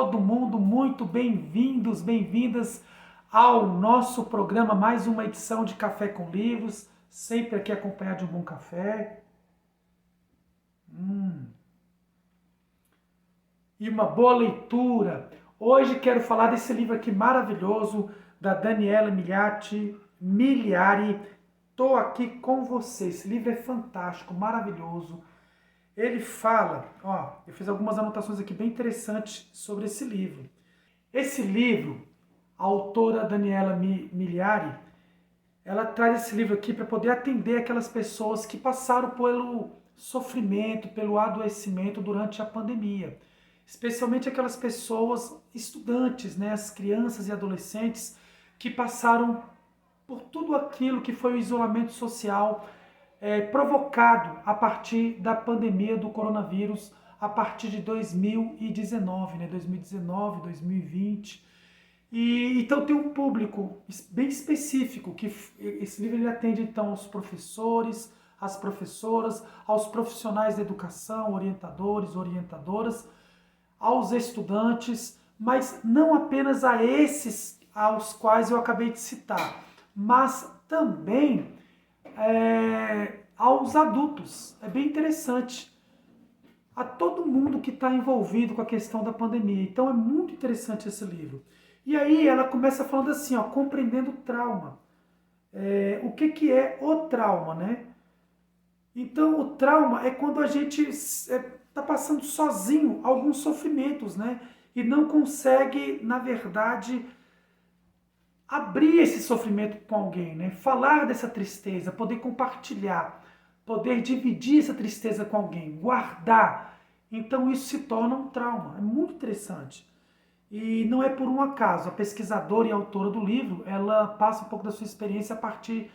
todo mundo muito bem-vindos, bem-vindas ao nosso programa, mais uma edição de Café com Livros, sempre aqui acompanhado de um bom café. E uma boa leitura. Hoje quero falar desse livro aqui maravilhoso, da Daniela Miliari. Estou aqui com você. Esse livro é fantástico, maravilhoso. Ele fala, eu fiz algumas anotações aqui bem interessantes sobre esse livro. Esse livro, a autora Daniela Miliari, ela traz esse livro aqui para poder atender aquelas pessoas que passaram pelo sofrimento, pelo adoecimento durante a pandemia. Especialmente aquelas pessoas, estudantes, né, as crianças e adolescentes que passaram por tudo aquilo que foi o isolamento social provocado a partir da pandemia do coronavírus, a partir de 2019, né? 2019, 2020. E então tem um público bem específico, que esse livro ele atende então aos professores, às professoras, aos profissionais da educação, orientadores, orientadoras, aos estudantes, mas não apenas a esses aos quais eu acabei de citar, mas também aos adultos. É bem interessante. A todo mundo que está envolvido com a questão da pandemia. Então é muito interessante esse livro. E aí ela começa falando assim, compreendendo o trauma. O que é o trauma, né? Então o trauma é quando a gente está passando sozinho alguns sofrimentos, né? E não consegue, na verdade, abrir esse sofrimento com alguém, né? Falar dessa tristeza, poder compartilhar, poder dividir essa tristeza com alguém, guardar. Então isso se torna um trauma. É muito interessante. E não é por um acaso. A pesquisadora e autora do livro, ela passa um pouco da sua experiência a partir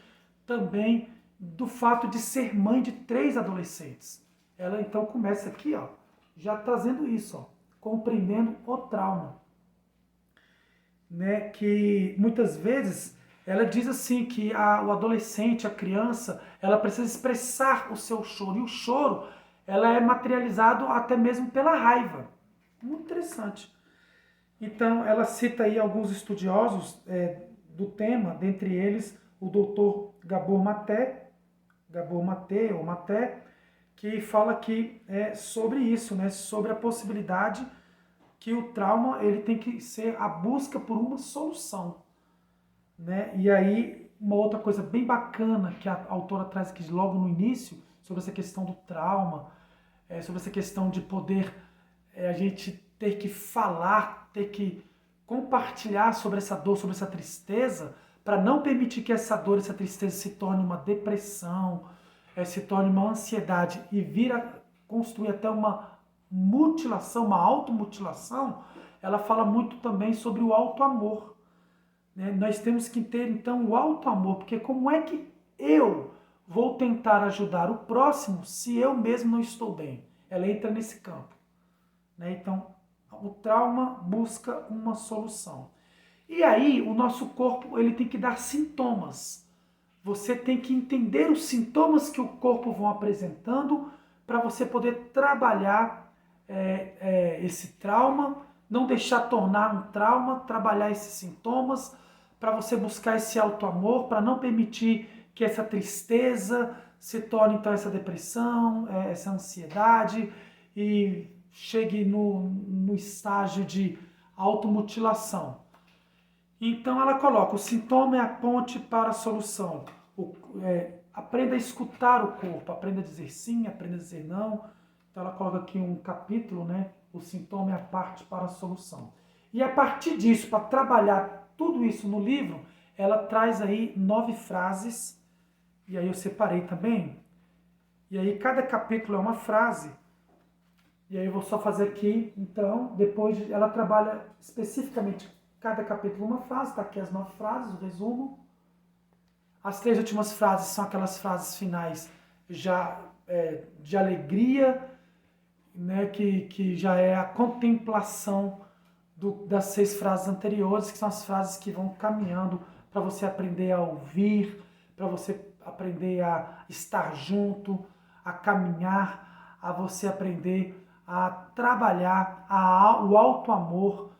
também do fato de ser mãe de 3 adolescentes. Ela então começa aqui, já trazendo isso, compreendendo o trauma. Né, que muitas vezes ela diz assim que o adolescente, a criança, ela precisa expressar o seu choro. E o choro, ela é materializado até mesmo pela raiva. Muito interessante. Então, ela cita aí alguns estudiosos do tema, dentre eles o doutor Gabor Maté, que fala aqui sobre isso, né, sobre a possibilidade que o trauma ele tem que ser a busca por uma solução, né? E aí uma outra coisa bem bacana que a autora traz aqui logo no início sobre essa questão do trauma, sobre essa questão de poder a gente ter que falar, ter que compartilhar sobre essa dor, sobre essa tristeza, para não permitir que essa dor, essa tristeza se torne uma depressão, se torne uma ansiedade e vir a construir até uma mutilação, uma automutilação. Ela fala muito também sobre o auto-amor. Né? Nós temos que ter, então, o auto-amor, porque como é que eu vou tentar ajudar o próximo se eu mesmo não estou bem? Ela entra nesse campo. Né? Então, o trauma busca uma solução. E aí, o nosso corpo ele tem que dar sintomas. Você tem que entender os sintomas que o corpo vão apresentando para você poder trabalhar esse trauma, não deixar tornar um trauma, trabalhar esses sintomas, para você buscar esse auto-amor, para não permitir que essa tristeza se torne então essa depressão, essa ansiedade e chegue no estágio de automutilação. Então ela coloca, o sintoma é a ponte para a solução. Aprenda a escutar o corpo, aprenda a dizer sim, aprenda a dizer não. Então ela coloca aqui um capítulo, né? O sintoma é a parte para a solução. E a partir disso, para trabalhar tudo isso no livro, ela traz aí 9 frases, e aí eu separei também. E aí cada capítulo é uma frase. E aí eu vou só fazer aqui, então, depois ela trabalha especificamente cada capítulo uma frase, tá aqui as 9 frases, o resumo. As 3 últimas frases são aquelas frases finais já de alegria, né, que já é a contemplação das 6 frases anteriores, que são as frases que vão caminhando para você aprender a ouvir, para você aprender a estar junto, a caminhar, a você aprender a trabalhar o auto-amor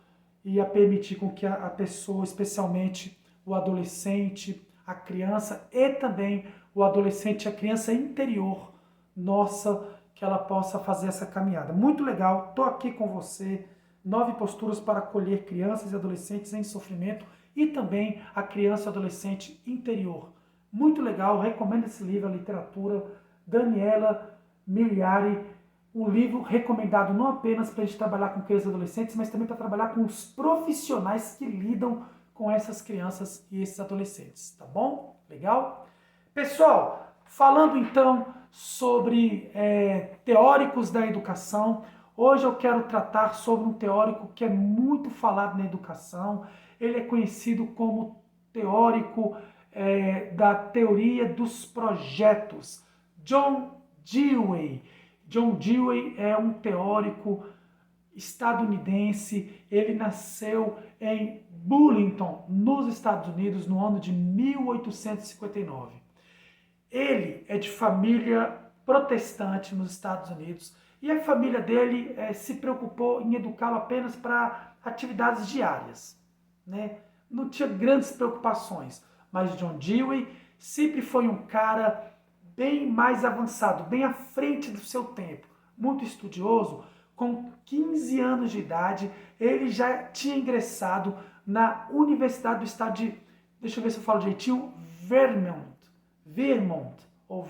e a permitir com que a pessoa, especialmente o adolescente, a criança e também o adolescente e a criança interior nossa, que ela possa fazer essa caminhada. Muito legal, estou aqui com você. 9 posturas para acolher crianças e adolescentes em sofrimento e também a criança e adolescente interior. Muito legal, recomendo esse livro, a literatura, Daniela Miliari, um livro recomendado não apenas para a gente trabalhar com crianças e adolescentes, mas também para trabalhar com os profissionais que lidam com essas crianças e esses adolescentes, tá bom? Legal? Pessoal, falando então sobre teóricos da educação, hoje eu quero tratar sobre um teórico que é muito falado na educação. Ele é conhecido como teórico da teoria dos projetos, John Dewey. John Dewey é um teórico estadunidense. Ele nasceu em Burlington, nos Estados Unidos, no ano de 1859. Ele é de família protestante nos Estados Unidos e a família dele se preocupou em educá-lo apenas para atividades diárias, né? Não tinha grandes preocupações, mas John Dewey sempre foi um cara bem mais avançado, bem à frente do seu tempo, muito estudioso. Com 15 anos de idade, ele já tinha ingressado na Universidade do Estado de, deixa eu ver se eu falo direitinho, Vermont, não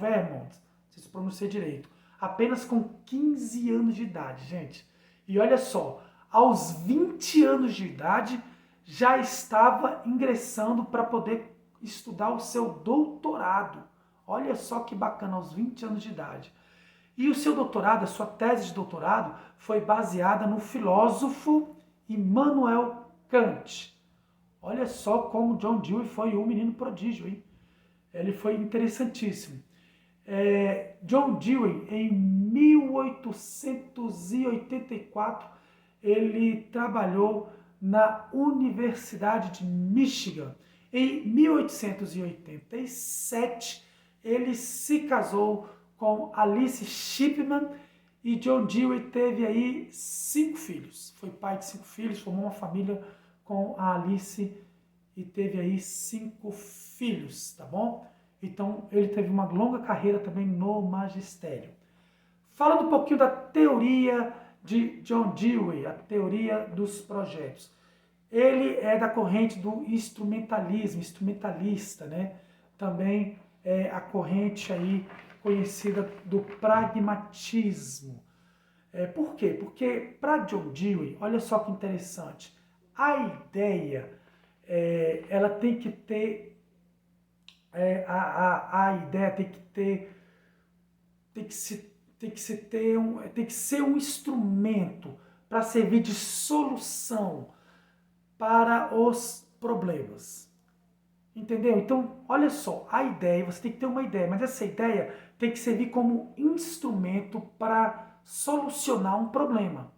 sei se eu pronunciei direito, apenas com 15 anos de idade, gente. E olha só, aos 20 anos de idade, já estava ingressando para poder estudar o seu doutorado. Olha só que bacana, aos 20 anos de idade. E o seu doutorado, a sua tese de doutorado, foi baseada no filósofo Immanuel Kant. Olha só como John Dewey foi um menino prodígio, hein? Ele foi interessantíssimo. John Dewey, em 1884, ele trabalhou na Universidade de Michigan. Em 1887, ele se casou com Alice Shipman e John Dewey teve aí 5 filhos. Foi pai de 5 filhos, formou uma família com a Alice e teve aí 5 filhos, tá bom? Então ele teve uma longa carreira também no magistério. Falando um pouquinho da teoria de John Dewey, a teoria dos projetos. Ele é da corrente do instrumentalismo, instrumentalista, né? Também é a corrente aí conhecida do pragmatismo. Por quê? Porque para John Dewey, olha só que interessante, a ideia, ela tem que ter, a ideia tem que ter, tem que ser um instrumento para servir de solução para os problemas. Entendeu? Então, olha só, a ideia, você tem que ter uma ideia, mas essa ideia tem que servir como instrumento para solucionar um problema.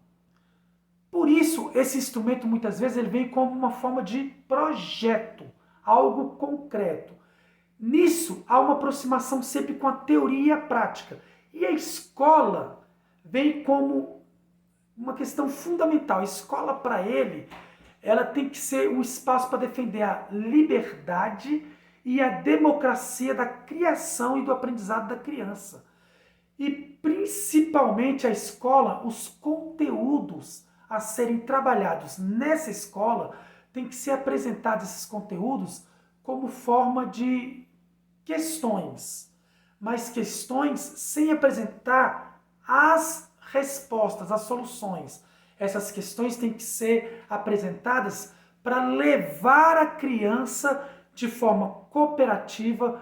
Por isso, esse instrumento muitas vezes ele vem como uma forma de projeto, algo concreto. Nisso, há uma aproximação sempre com a teoria e a prática. E a escola vem como uma questão fundamental. A escola, para ele, ela tem que ser um espaço para defender a liberdade e a democracia da criação e do aprendizado da criança. E principalmente a escola, os conteúdos a serem trabalhados nessa escola, tem que ser apresentados esses conteúdos como forma de questões, mas questões sem apresentar as respostas, as soluções. Essas questões têm que ser apresentadas para levar a criança de forma cooperativa,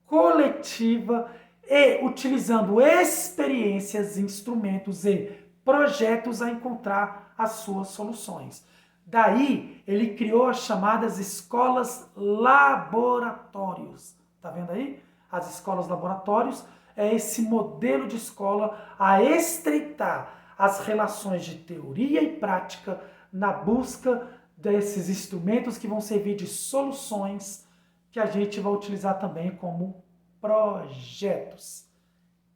coletiva e utilizando experiências, instrumentos e projetos a encontrar as suas soluções. Daí, ele criou as chamadas escolas laboratórios. Tá vendo aí? As escolas laboratórios é esse modelo de escola a estreitar as relações de teoria e prática na busca desses instrumentos que vão servir de soluções que a gente vai utilizar também como projetos.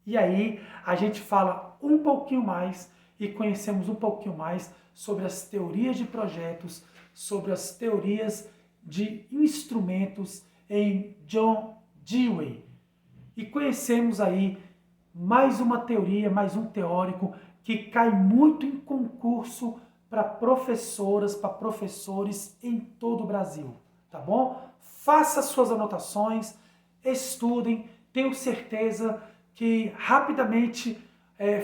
E aí a gente fala um pouquinho mais e conhecemos um pouquinho mais sobre as teorias de projetos, sobre as teorias de instrumentos em John Dewey. E conhecemos aí mais uma teoria, mais um teórico que cai muito em concurso para professoras, para professores em todo o Brasil, tá bom? Faça suas anotações, estudem, tenho certeza que rapidamente,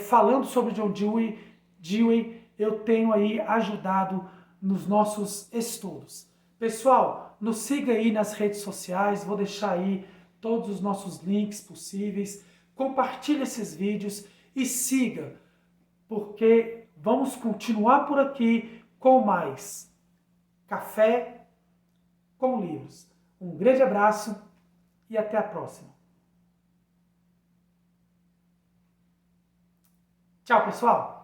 falando sobre John Dewey, eu tenho aí ajudado nos nossos estudos. Pessoal, nos siga aí nas redes sociais, vou deixar aí todos os nossos links possíveis. Compartilhe esses vídeos e siga, porque vamos continuar por aqui com mais Café com Livros. Um grande abraço e até a próxima. Tchau, pessoal!